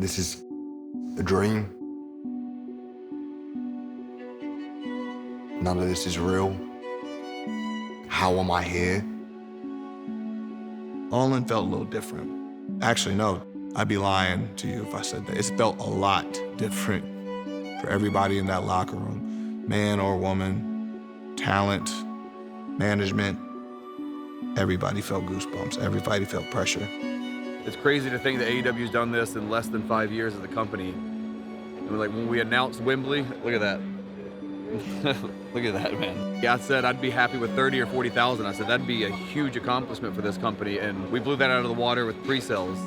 This is a dream. None of this is real. How am I here? All In felt a little different. Actually, no, I'd be lying to you if I said that. It's felt a lot different for everybody in that locker room, man or woman, talent, management. Everybody felt goosebumps. Everybody felt pressure. It's crazy to think that AEW's done this in less than 5 years as a company. And like when we announced Wembley, look at that. Look at that, man. Yeah, I said I'd be happy with 30 or 40,000. I said that'd be a huge accomplishment for this company, and we blew that out of the water with pre-sales.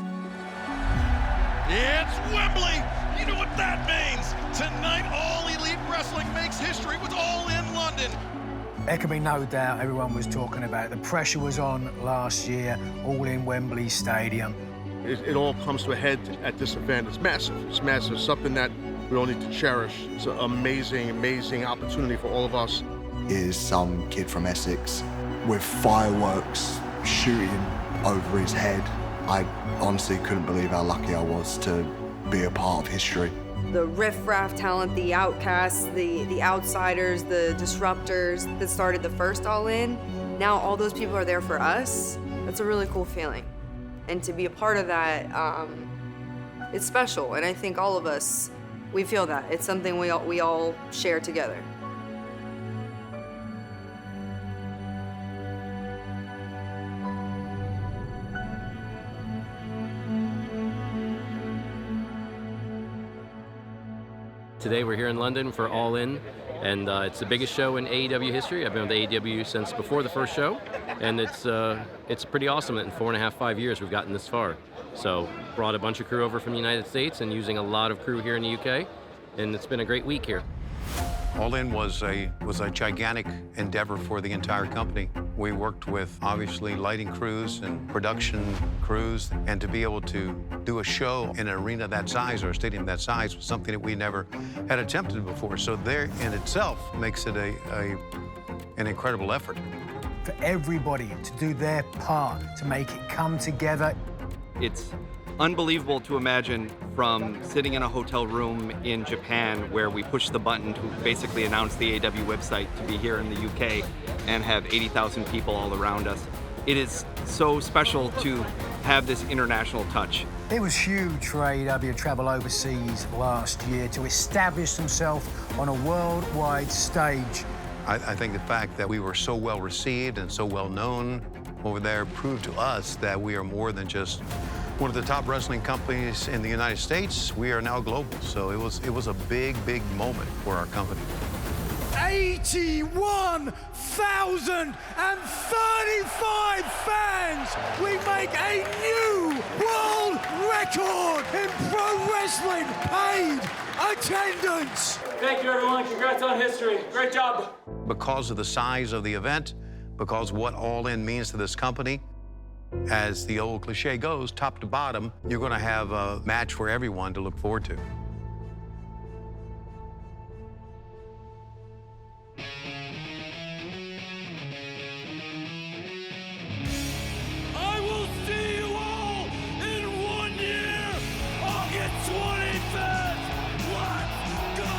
It's Wembley! You know what that means! Tonight, All Elite Wrestling makes history with All In London. There can be no doubt everyone was talking about it. The pressure was on last year, all in Wembley Stadium. It all comes to a head at this event. It's massive. It's massive. Something that we all need to cherish. It's an amazing, amazing opportunity for all of us. Is some kid from Essex with fireworks shooting over his head. I honestly couldn't believe how lucky I was to be a part of history. The riff-raff talent, the outcasts, the outsiders, the disruptors that started the first All In, now all those people are there for us. That's a really cool feeling. And to be a part of that, it's special. And I think all of us, we feel that. It's something we all share together. Today we're here in London for All In, and it's the biggest show in AEW history. I've been with AEW since before the first show, and it's pretty awesome that in 4.5, 5 years we've gotten this far. So brought a bunch of crew over from the United States and using a lot of crew here in the UK, and it's been a great week here. All In was a gigantic endeavor for the entire company. We worked with, obviously, lighting crews and production crews, and to be able to do a show in an arena that size or a stadium that size was something that we never had attempted before. So there in itself makes it an incredible effort. For everybody to do their part to make it come together. It's unbelievable to imagine from sitting in a hotel room in Japan where we push the button to basically announce the AEW website to be here in the UK and have 80,000 people all around us. It is so special to have this international touch. It was huge for AEW to travel overseas last year to establish themselves on a worldwide stage. I think the fact that we were so well received and so well known over there proved to us that we are more than just one of the top wrestling companies in the United States. We are now global, so it was a big, big moment for our company. 81,035 fans! We make a new world record in pro wrestling paid attendance! Thank you, everyone. Congrats on history. Great job. Because of the size of the event, because what All In means to this company, as the old cliche goes, top to bottom, you're going to have a match for everyone to look forward to. I will see you all in 1 year, August 25th. Let's go!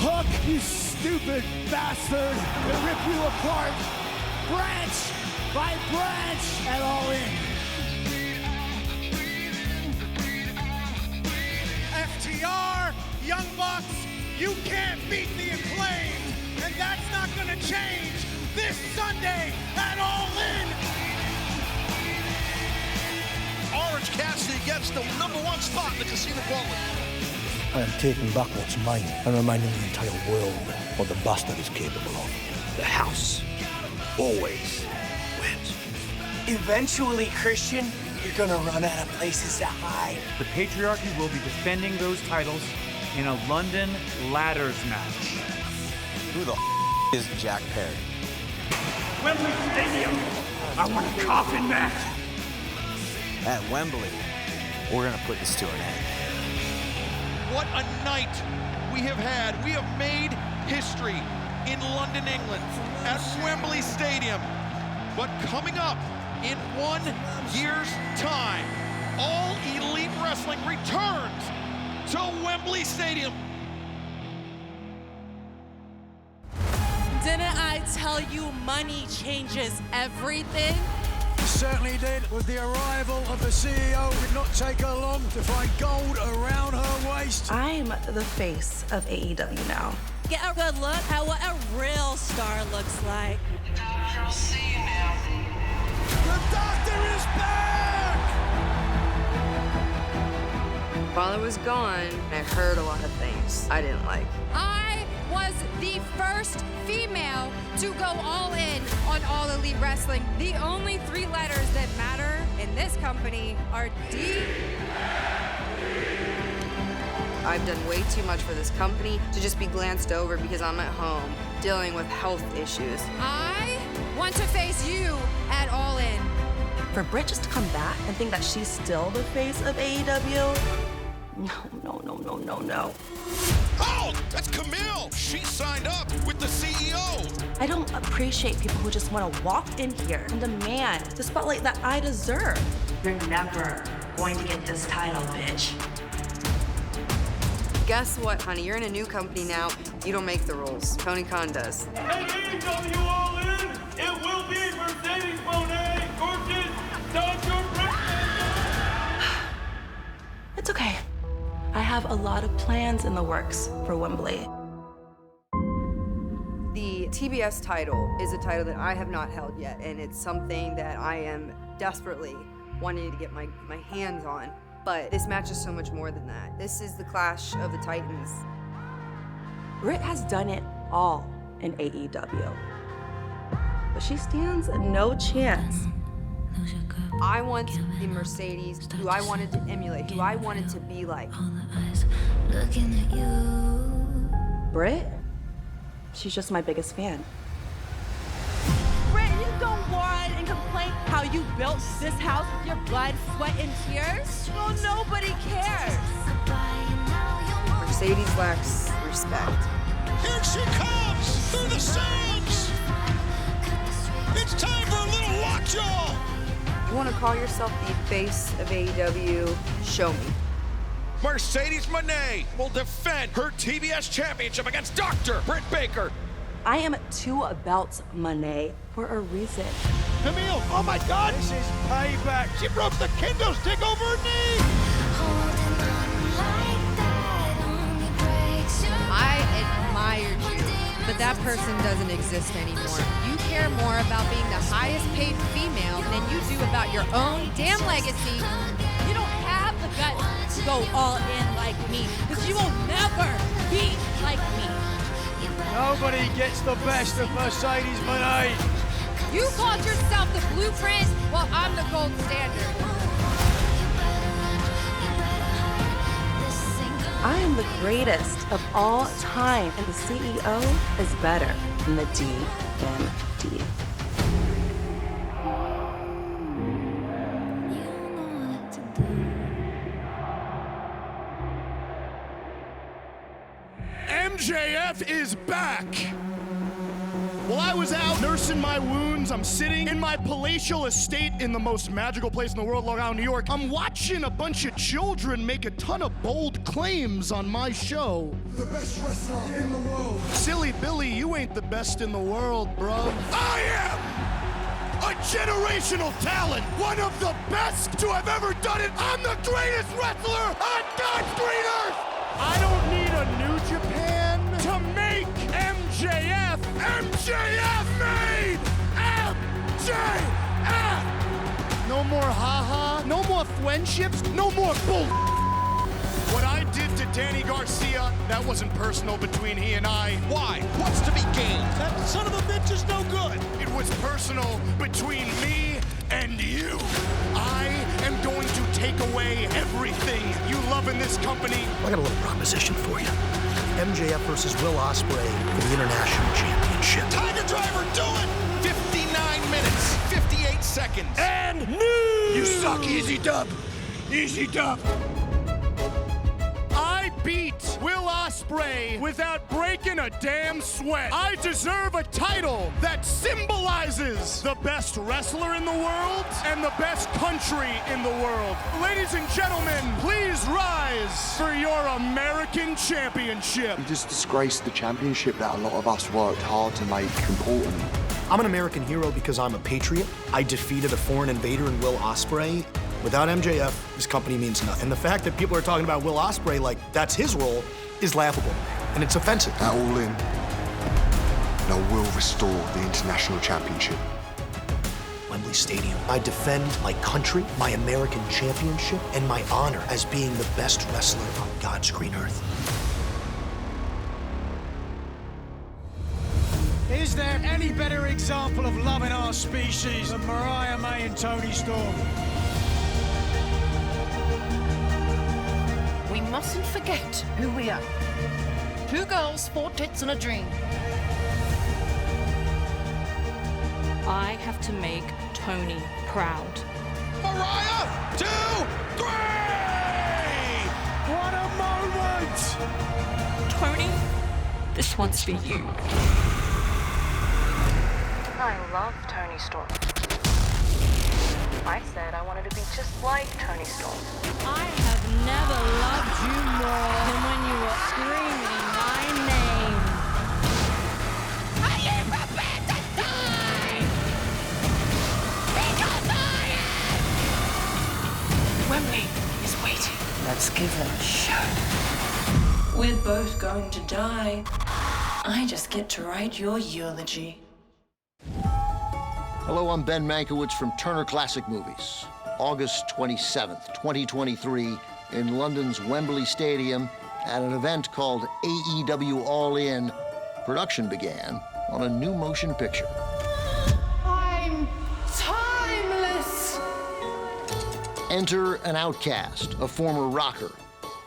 Hook, you stupid bastard! They rip you apart, branch by branch, and All In. FTR, Young Bucks, you can't beat the Acclaimed, and that's not gonna change this Sunday at All In. Orange Cassidy gets the #1 spot in the Casino Quality. I am taking back what's mine and reminding the entire world what the bastard is capable of. The house always wins. Eventually, Christian, you're gonna run out of places to hide. The Patriarchy will be defending those titles in a London ladders match. Who the is Jack Perry? Wembley Stadium. I want a coffin match. At Wembley, we're gonna put this to an end. What a night we have had. We have made history in London, England, at Wembley Stadium. But coming up in 1 year's time, All Elite Wrestling Collision returns to Wembley Stadium. Didn't I tell you money changes everything? Certainly did. With the arrival of the CEO, it did not take her long to find gold around her waist. I'm the face of AEW now. Get a good look at what a real star looks like. I'll see you now. The Doctor is back! While I was gone, I heard a lot of things I didn't like. I was the first female to go all in on All Elite Wrestling. The only 3 letters that matter in this company are D. I've done way too much for this company to just be glanced over because I'm at home dealing with health issues. I want to face you at All In. For Britt just to come back and think that she's still the face of AEW? No. Oh, that's Camille. She signed up with the CEO. I don't appreciate people who just want to walk in here and demand the spotlight that I deserve. You're never going to get this title, bitch. Guess what, honey? You're in a new company now. You don't make the rules. Tony Khan does. At AEW All In, it will be Mercedes Moné versus Dr. Britt. It's okay. I have a lot of plans in the works for Wembley. The TBS title is a title that I have not held yet, and it's something that I am desperately wanting to get my hands on. But this match is so much more than that. This is the Clash of the Titans. Britt has done it all in AEW, but she stands no chance. I want the Mercedes who I wanted to emulate, who I wanted to be like. Britt? She's just my biggest fan. Britt, you don't whine and complain how you built this house with your blood, sweat, and tears. Well, nobody cares. Mercedes lacks respect. Here she comes through the sounds. It's time for a little lockjaw. You want to call yourself the face of AEW? Show me. Mercedes Moné will defend her TBS championship against Dr. Britt Baker. I am 2 belts Moné for a reason. Camille, oh my God! This is payback. She broke the kendo stick over her knee. I admired you, but that person doesn't exist anymore. You care more about being the highest paid female than you do about your own damn legacy. You don't have the guts to go all in like me, because you will never be like me. Nobody gets the best of Mercedes Moné. You called yourself the blueprint, while I'm the gold standard. I am the greatest of all time, and the CEO is better than the DMD. MJF is back! While I was out nursing my wounds, I'm sitting in my palatial estate in the most magical place in the world, Long Island, New York. I'm watching a bunch of children make a ton of bold claims on my show. The best wrestler in the world. Silly Billy, you ain't the best in the world, bro. I am a generational talent, one of the best to have ever done it. I'm the greatest wrestler on God's green earth. I don't need a New Japan to make MJF. MJF made MJF. No more haha, no more friendships, no more bull. What I did to Danny Garcia, that wasn't personal between he and I. Why? What's to be gained? That son of a bitch is no good. It was personal between me and you. I am going to take away everything you love in this company. I got a little proposition for you. MJF versus Will Ospreay for the International Championship. Tiger Driver, do it! 59 minutes, 58 seconds. And news! You suck, Easy Dub. Easy Dub. I beat Will Ospreay without breaking a damn sweat. I deserve a title that symbolizes the best wrestler in the world and the best country in the world. Ladies and gentlemen, please rise for your American championship. You just disgraced the championship that a lot of us worked hard to make important. I'm an American hero because I'm a patriot. I defeated a foreign invader in Will Ospreay. Without MJF, this company means nothing. And the fact that people are talking about Will Ospreay like that's his role is laughable, and it's offensive. At All In, I will restore the international championship. Wembley Stadium. I defend my country, my American championship, and my honor as being the best wrestler on God's green earth. Is there any better example of loving our species than Mariah May and Toni Storm? We mustn't forget who we are. 2 girls, 4 tits, and a dream. I have to make Toni proud. Mariah, 2, 3! What a moment! Toni, this one's for you. I love Toni Storm. I said I wanted to be just like Toni Storm. I have never loved you more than when you were screaming my name. Are you prepared to die? Because I am! Wembley is waiting. Let's give them a show. We're both going to die. I just get to write your eulogy. Hello, I'm Ben Mankiewicz from Turner Classic Movies. August 27th, 2023, in London's Wembley Stadium, at an event called AEW All In, production began on a new motion picture. I'm timeless! Enter an outcast, a former rocker,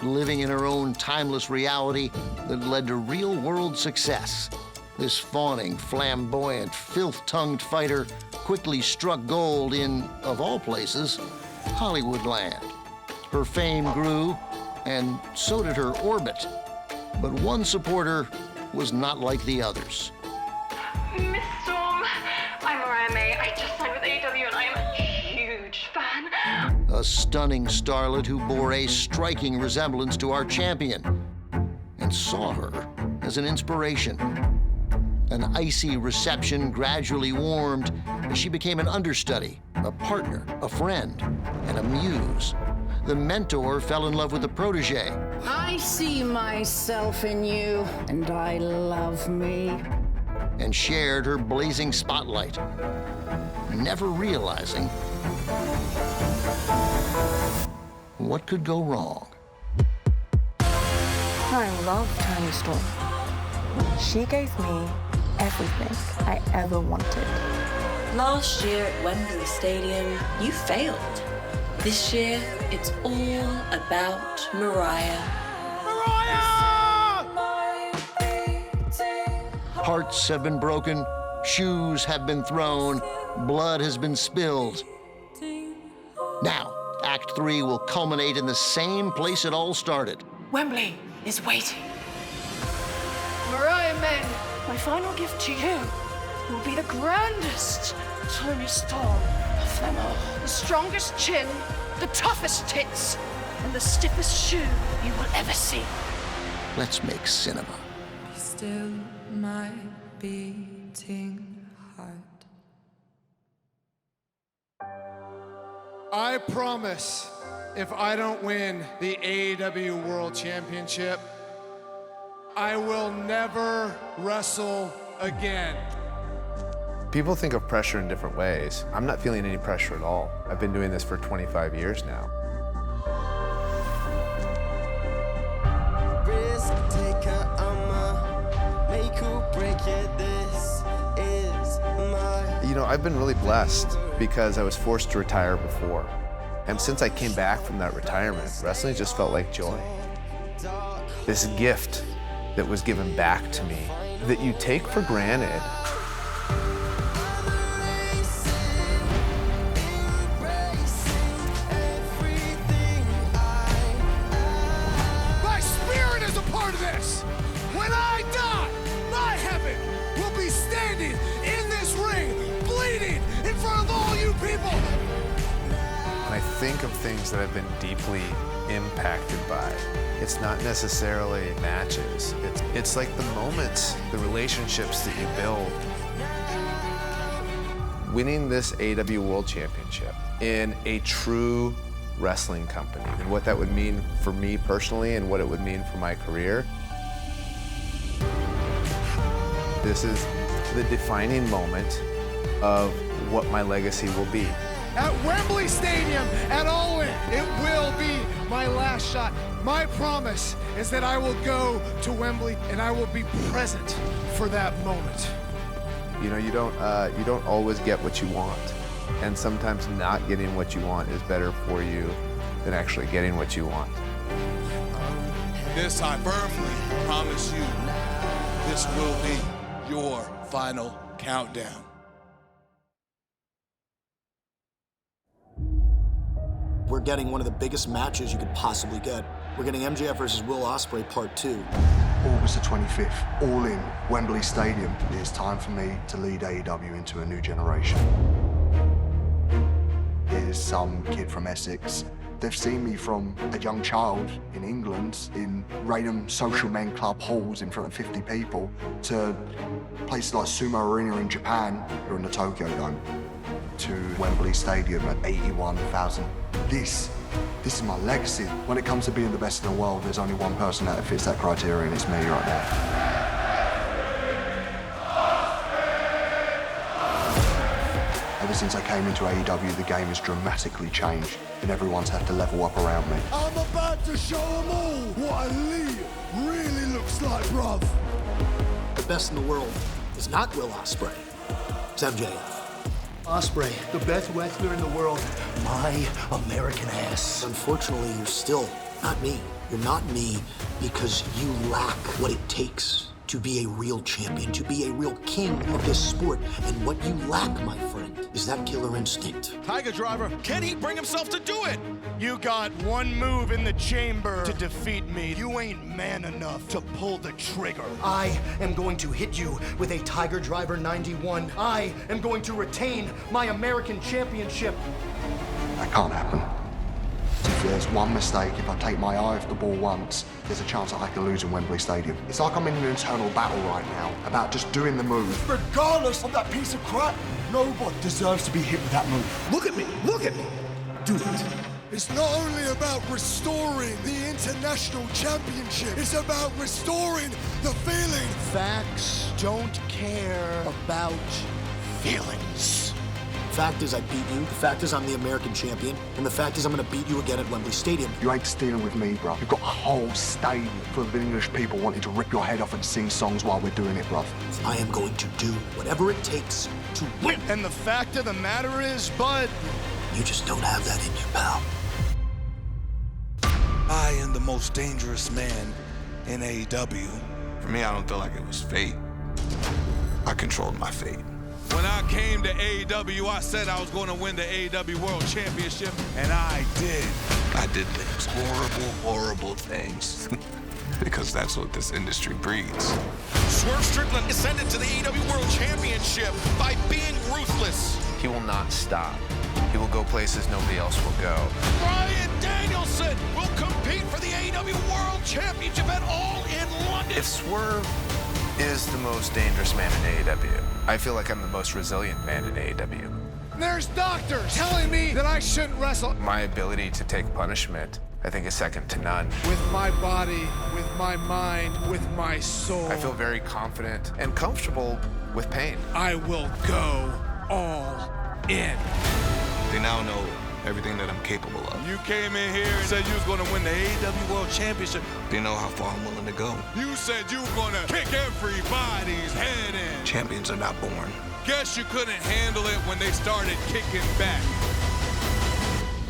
living in her own timeless reality that led to real-world success. This fawning, flamboyant, filth-tongued fighter quickly struck gold in, of all places, Hollywoodland. Her fame grew, and so did her orbit. But one supporter was not like the others. Miss Storm, I'm Mariah May. I just signed with AEW and I am a huge fan. A stunning starlet who bore a striking resemblance to our champion, and saw her as an inspiration. An icy reception gradually warmed as she became an understudy, a partner, a friend, and a muse. The mentor fell in love with the protege. I see myself in you, and I love me. And shared her blazing spotlight, never realizing what could go wrong. I love Toni Storm. She gave me everything I ever wanted. Last year at Wembley Stadium, you failed. This year, it's all about Mariah. Hearts have been broken, shoes have been thrown, blood has been spilled. Now, Act 3 will culminate in the same place it all started. Wembley is waiting. Mariah May, my final gift to you will be the grandest Toni Storm of them all. The strongest chin, the toughest tits, and the stiffest shoe you will ever see. Let's make cinema. Be still my beating heart. I promise, if I don't win the AEW World Championship, I will never wrestle again. People think of pressure in different ways. I'm not feeling any pressure at all. I've been doing this for 25 years now. Risk taker, I'ma make or break it. This is my... You know, I've been really blessed because I was forced to retire before. And since I came back from that retirement, wrestling just felt like joy. This gift that was given back to me that you take for granted. My spirit is a part of this! people! When I think of things that I've been deeply impacted by, it's not necessarily matches. It's like the moments, the relationships that you build. Winning this AEW World Championship in a true wrestling company and what that would mean for me personally and what it would mean for my career. This is the defining moment of what my legacy will be. At Wembley Stadium at All In, it will be my last shot. My promise is that I will go to Wembley and I will be present for that moment. You know, you don't always get what you want, and sometimes not getting what you want is better for you than actually getting what you want. This I firmly promise you, this will be your final countdown. We're getting one of the biggest matches you could possibly get. We're getting MJF versus Will Ospreay Part 2. August the 25th, All In, Wembley Stadium. It is time for me to lead AEW into a new generation. Here's some kid from Essex. They've seen me from a young child in England in random social men club halls in front of 50 people to places like Sumo Arena in Japan or in the Tokyo Dome to Wembley Stadium at 81,000. This is my legacy. When it comes to being the best in the world, there's only one person that fits that criteria, and it's me right there. Ever since I came into AEW, the game has dramatically changed, and everyone's had to level up around me. I'm about to show them all what a lead really looks like, bruv. The best in the world is not Will Ospreay. It's MJF. Ospreay, the best wrestler in the world. My American ass. Unfortunately, you're still not me. You're not me because you lack what it takes to be a real champion, to be a real king of this sport. And what you lack, my friend, is that killer instinct. Tiger Driver, can he bring himself to do it? You got one move in the chamber to defeat me. You ain't man enough to pull the trigger. I am going to hit you with a Tiger Driver 91. I am going to retain my American championship. That can't happen. If there's one mistake, if I take my eye off the ball once, there's a chance that I can lose in Wembley Stadium. It's like I'm in an internal battle right now about just doing the move. Regardless of that piece of crap, nobody deserves to be hit with that move. Look at me, look at me. Do it. It's not only about restoring the international championship, it's about restoring the feeling. Facts don't care about feelings. Fact is, I beat you. The fact is, I'm the American champion. And the fact is, I'm going to beat you again at Wembley Stadium. You ain't stealing with me, bro. You've got a whole stadium full of English people wanting to rip your head off and sing songs while we're doing it, bro. I am going to do whatever it takes to win. And the fact of the matter is, Bud, you just don't have that in you, pal. I am the most dangerous man in AEW. For me, I don't feel like it was fate. I controlled my fate. When I came to AEW, I said I was going to win the AEW World Championship, and I did. I did things, horrible, horrible things. Because that's what this industry breeds. Swerve Strickland ascended to the AEW World Championship by being ruthless. He will not stop. He will go places nobody else will go. Bryan Danielson will compete for the AEW World Championship at All In London. If Swerve is the most dangerous man in AEW, I feel like I'm the most resilient man in AEW. There's doctors telling me that I shouldn't wrestle. My ability to take punishment, I think, is second to none. With my body, with my mind, with my soul. I feel very confident and comfortable with pain. I will go all in. They now know everything that I'm capable of. You came in here and said you was going to win the AEW World Championship. They know how far I'm willing to go. You said you were going to kick everybody's head in. Champions are not born. Guess you couldn't handle it when they started kicking back.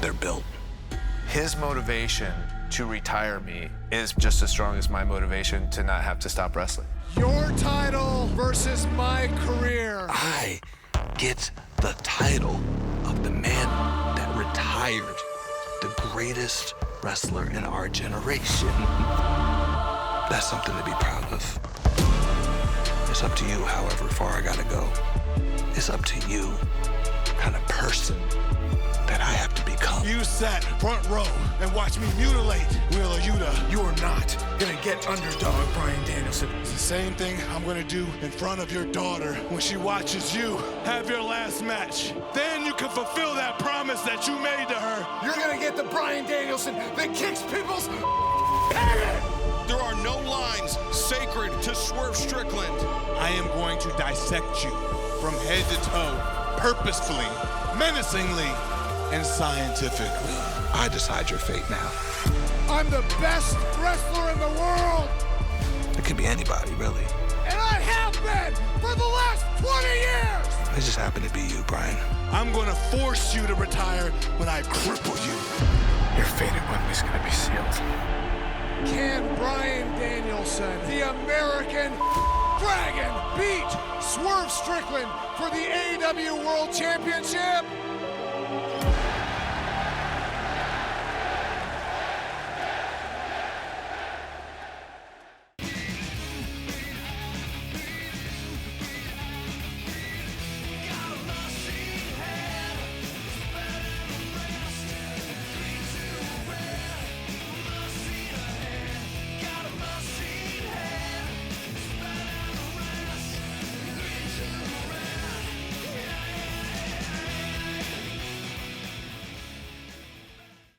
They're built. His motivation to retire me is just as strong as my motivation to not have to stop wrestling. Your title versus my career. I get the title of the man that retired the greatest wrestler in our generation. That's something to be proud of. It's up to you however far I gotta go. It's up to you kind of person that I have to become. You sat front row and watched me mutilate Wheeler Yuta. You are not gonna get underdog Bryan Danielson. It's the same thing I'm gonna do in front of your daughter when she watches you have your last match. Then you can fulfill that promise that you made to her. You're gonna get the Bryan Danielson that kicks people's head. There are no lines sacred to Swerve Strickland. I am going to dissect you from head to toe, purposefully, menacingly, and scientifically. I decide your fate now. I'm the best wrestler in the world! It could be anybody, really. And I have been for the last 20 years! It just happened to be you, Brian. I'm gonna force you to retire when I cripple you. Your fate at Wembley's gonna be sealed. Can Bryan Danielson, the American Dragon, beat Swerve Strickland for the AEW World Championship?